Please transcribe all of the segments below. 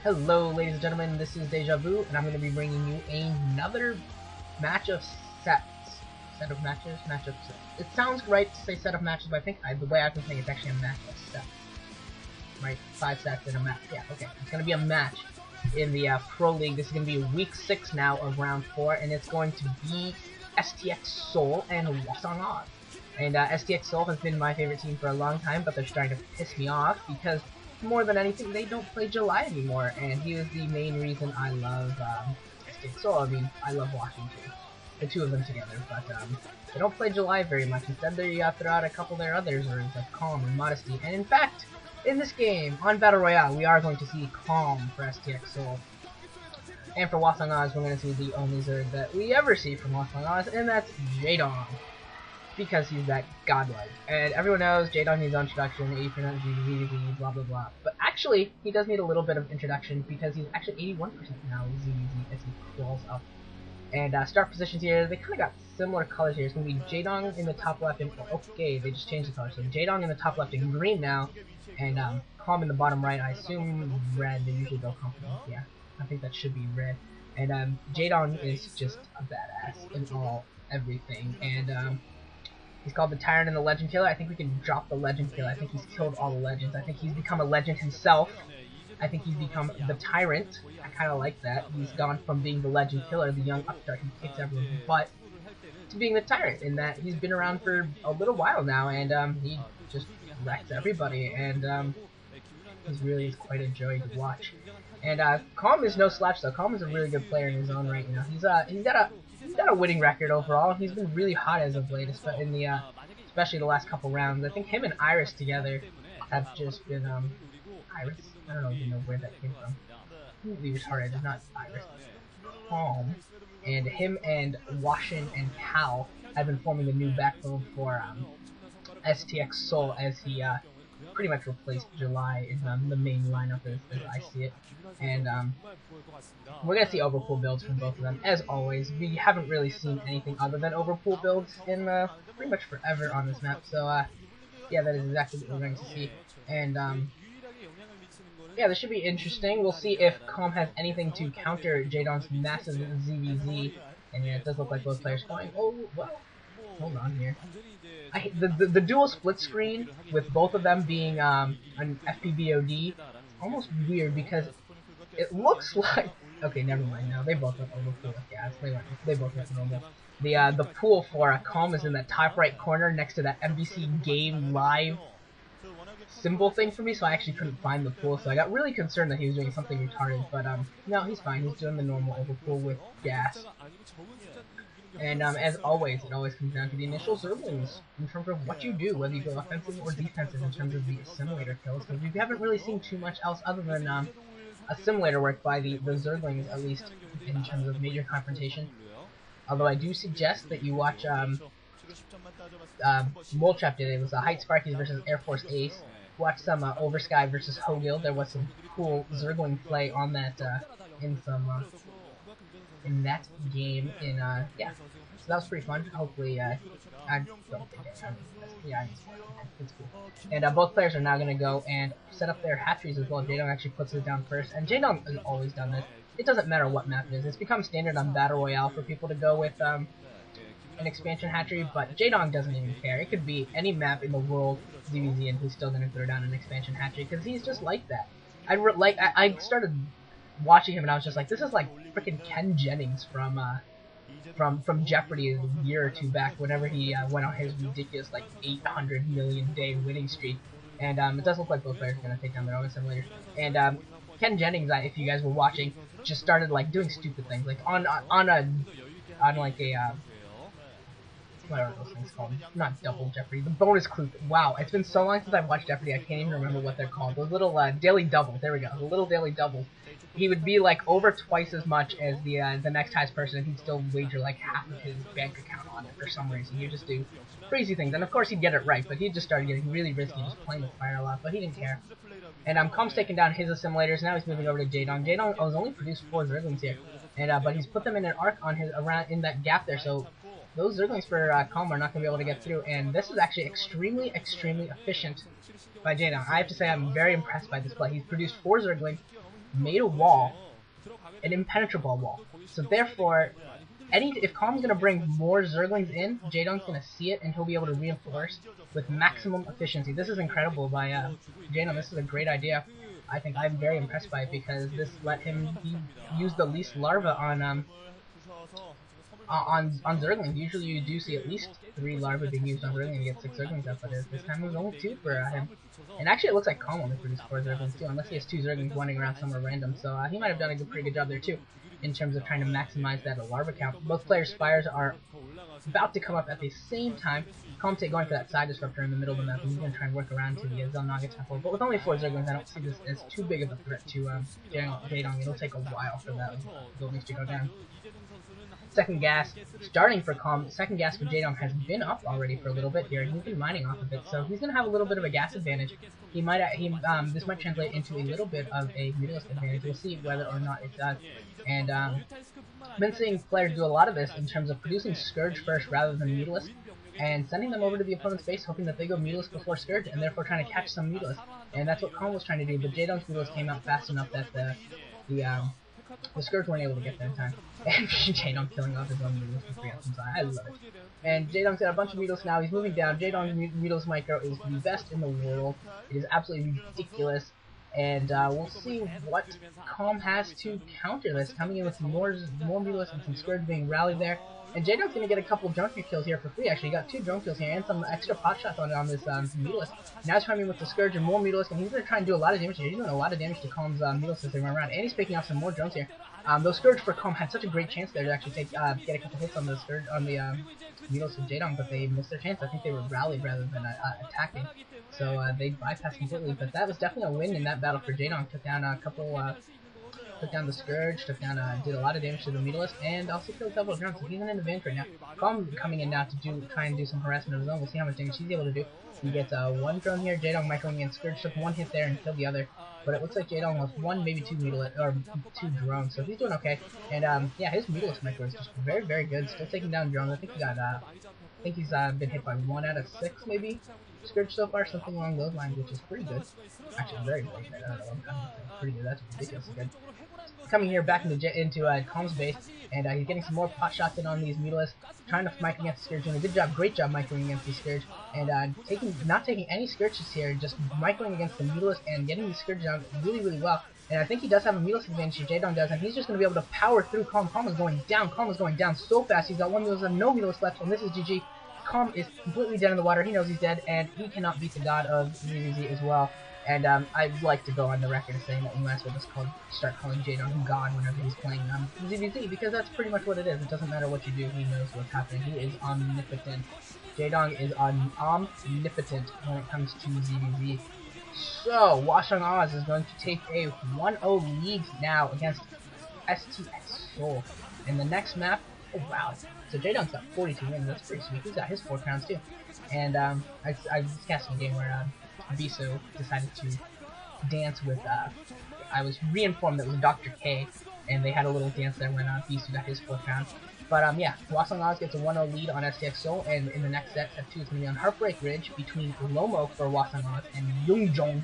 Hello, ladies and gentlemen, this is Deja Vu, and I'm going to be bringing you another match of sets. Set of matches? Match of sets. It sounds right to say set of matches, but I think the way I've been saying it's actually a match of sets. Right? 5 sets in a match. Yeah, okay. It's going to be a match in the Pro League. This is going to be week 6 now of round 4, and it's going to be STX Seoul and Hwaesung. And STX Seoul has been my favorite team for a long time, but they're starting to piss me off because more than anything, they don't play July anymore, and he was the main reason I love STX Seoul. I mean, I love watching the two of them together, but they don't play July very much. Instead, they throw out a couple of their others, like Calm and Modesty. And in fact, in this game, on Battle Royale, we are going to see Calm for STX Seoul. And for Hwaesung, we're going to see the only ZERG that we ever see from Hwaesung, and that's Jaedong. Because he's that godlike. And everyone knows Jaedong needs introduction, 80% ZZZ, blah blah blah. But actually, he does need a little bit of introduction because he's actually 81% now ZZZ as he crawls up. And start positions here, they kind of got similar colors here. It's going to be Jaedong in the top left, and okay, they just changed the color. So Jaedong in the top left in green now, and Calm in the bottom right. I assume red, they usually go complement. Yeah, I think that should be red. And Jaedong is just a badass in everything. And he's called the Tyrant and the Legend Killer. I think we can drop the Legend Killer. I think he's killed all the legends. I think he's become a legend himself. I think he's become the Tyrant. I kind of like that. He's gone from being the Legend Killer, the young upstart who kicks everyone's butt, to being the Tyrant, in that he's been around for a little while now, and he just wrecks everybody, and he really is quite a joy to watch. And Calm is no slouch, though. Calm is a really good player in his own right. You know, he's got a winning record overall. He's been really hot as of late, especially the last couple rounds. I think him and Iris together have just been Iris. I don't even know where that came from. Completely retarded. It's not Iris. Calm. And him and Hwaesung and Cal have been forming a new backbone for STX Seoul, as he pretty much replaced July in the main lineup as I see it. And we're going to see overpool builds from both of them. As always, we haven't really seen anything other than overpool builds in pretty much forever on this map. So yeah, that is exactly what we're going to see. And yeah, this should be interesting. We'll see if Calm has anything to counter Jaedong's massive ZVZ. And yeah, it does look like both players going, oh, well, hold on here. The dual split screen with both of them being an FPVOD, almost weird because it looks like, okay, never mind. No, they both went overpool with gas. They both went normal. The pool for Calm is in the top right corner next to that MBC Game Live symbol thing for me, so I actually couldn't find the pool. So I got really concerned that he was doing something retarded, but no, he's fine. He's doing the normal overpool with gas. And as always, it always comes down to the initial zerglings in terms of what you do, whether you go offensive or defensive in terms of the assimilator kills, because we haven't really seen too much else other than assimilator work by the zerglings, at least in terms of major confrontation. Although I do suggest that you watch Moletrap did it. It was Height Sparkies versus Air Force Ace. Watch some Oversky versus Hogil. There was some cool zergling play on that in that game. Yeah, so that was pretty fun. Hopefully, I don't think yeah, it's cool. And both players are now going to go and set up their hatcheries as well. Jaedong actually puts it down first, and Jaedong has always done this. It doesn't matter what map it is. It's become standard on Battle Royale for people to go with an expansion hatchery, but Jaedong doesn't even care. It could be any map in the world, ZVZ, and he's still going to throw down an expansion hatchery because he's just like that. I started watching him and I was just like, this is like freaking Ken Jennings from Jeopardy a year or two back, whenever he went on his ridiculous like 800 million day winning streak. And it does look like both players are going to take down their own simulators. And Ken Jennings, if you guys were watching, just started like doing stupid things, like on like a what are those things called? Not double Jeopardy, the bonus clue. Wow, it's been so long since I've watched Jeopardy, I can't even remember what they're called. Those little daily doubles. There we go. The little daily doubles. He would be like over twice as much as the next highest person, and he'd still wager like half of his bank account on it for some reason. He'd just do crazy things, and of course he'd get it right, but he just started getting really risky, just playing with fire a lot. But he didn't care. And Calm's taking down his assimilators. Now he's moving over to Jaedong. Jaedong has only produced 4 zerglings here, and but he's put them in an arc on his around in that gap there. So those zerglings for Calm are not going to be able to get through, and this is actually extremely efficient by Jaedong. I have to say I'm very impressed by this play. He's produced 4 zerglings, made a wall, an impenetrable wall. So therefore, if Calm's gonna bring more Zerglings in, Jaedong's gonna see it and he'll be able to reinforce with maximum efficiency. This is incredible by Jaedong. This is a great idea. I think I'm very impressed by it because this let him use the least larva on Zerglings. Usually you do see at least 3 larvae being used on Zerglings to get 6 Zerglings out, but this time it was only 2 for him. And actually it looks like Calm only produced 4 Zerglings too, unless he has 2 Zerglings wandering around somewhere random, so he might have done a pretty good job there too, in terms of trying to maximize that larva count. Both players' spires are about to come up at the same time. Calm going for that side disruptor in the middle of the map, and he's going to try and work around to the Zelnaga temple. But with only 4 Zerglings, I don't see this as too big of a threat to Jaedong. It'll take a while for that buildings to go down. Second gas starting for Calm. Second gas for Jaedong has been up already for a little bit here, and he's been mining off of it, so he's going to have a little bit of a gas advantage. This might translate into a little bit of a Mutalisk advantage. We'll see whether or not it does. And I've been seeing players do a lot of this in terms of producing Scourge first rather than Mutalisk, and sending them over to the opponent's base, hoping that they go Mutalisk before Scourge, and therefore trying to catch some Mutalisk. And that's what Calm was trying to do, but Jaedong's Mutalisk came out fast enough that the Scourge weren't able to get there in time. And Jaedong killing off his own Mutalisk for free on some side. I love it. And Jaedong's got a bunch of Mutalisk now. He's moving down. Jaedong's Mutalisk micro is the best in the world. It is absolutely ridiculous. And we'll see what Calm has to counter this. Coming in with some more Mutalisk and some Scourge being rallied there. And Jaedong's going to get a couple of drone kills here for free, actually. He got 2 drone kills here and some extra pot shots on this Mutalisk. Now he's coming with the Scourge and more Mutalisk, and he's going to try and do a lot of damage here. He's doing a lot of damage to Calm's Mutalisk as they run around. And he's picking off some more drones here. Those Scourge for Calm had such a great chance there to actually get a couple hits on the Scourge, on the Mutalisk of Jaedong, but they missed their chance. I think they were rallied rather than attacking. So they bypassed completely, but that was definitely a win in that battle for Jaedong. Took down a couple, took down the Scourge, did a lot of damage to the Mutalisk, and also killed a couple of drones. So he's in an advantage right now. Calm coming in now to try and do some harassment of his own. We'll see how much damage he's able to do. He gets 1 drone here. Jaedong microing in. Scourge took 1 hit there and killed the other. But it looks like Jaedong lost 1, maybe 2 Mutalisk, or 2 drones. So he's doing okay. And yeah, his Mutalisk micro is just very, very good. Still taking down drones. I think he got he's been hit by 1 out of 6 maybe Scourge so far, something along those lines, which is pretty good. Actually, very, very good. I don't know, pretty good. That's ridiculously good. Coming here back into Calm's base, and he's getting some more pot shots in on these Mutalisk, trying to mic against the Scourge, doing a good job, great job microing against the Scourge, and not taking any Scourges here, just microing against the Mutalisk and getting these Scourges out really, really well. And I think he does have a Mutalisk advantage here, Jaedong does, and he's just going to be able to power through Calm. Calm is going down so fast. He's got 1 Mutalisk and no Mutalisk left, and this is GG. Calm is completely dead in the water. He knows he's dead, and he cannot beat the god of ZZZ as well. And I'd like to go on the record saying that you might as well just start calling Jaedong God whenever he's playing ZZZ, because that's pretty much what it is. It doesn't matter what you do, he knows what's happening. He is omnipotent. Jaedong is omnipotent when it comes to ZZZ. So, Hwaesung Oz is going to take a 1-0 lead now against STX Seoul. In the next map, oh wow, so Jaedong's got 42 wins, that's pretty sweet. He's got his 4 crowns too. And I was casting a game where Hwaesung decided to dance with, I was reinformed that it was Dr. K, and they had a little dance there when Hwaesung got his 4 crowns. But yeah, Hwaesung Oz gets a 1-0 lead on STX Seoul, and in the next set, set 2 is going to be on Heartbreak Ridge between Lomo for Hwaesung Oz and Yoongjong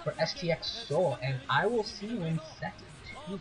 for STX Seoul, and I will see you in set 2.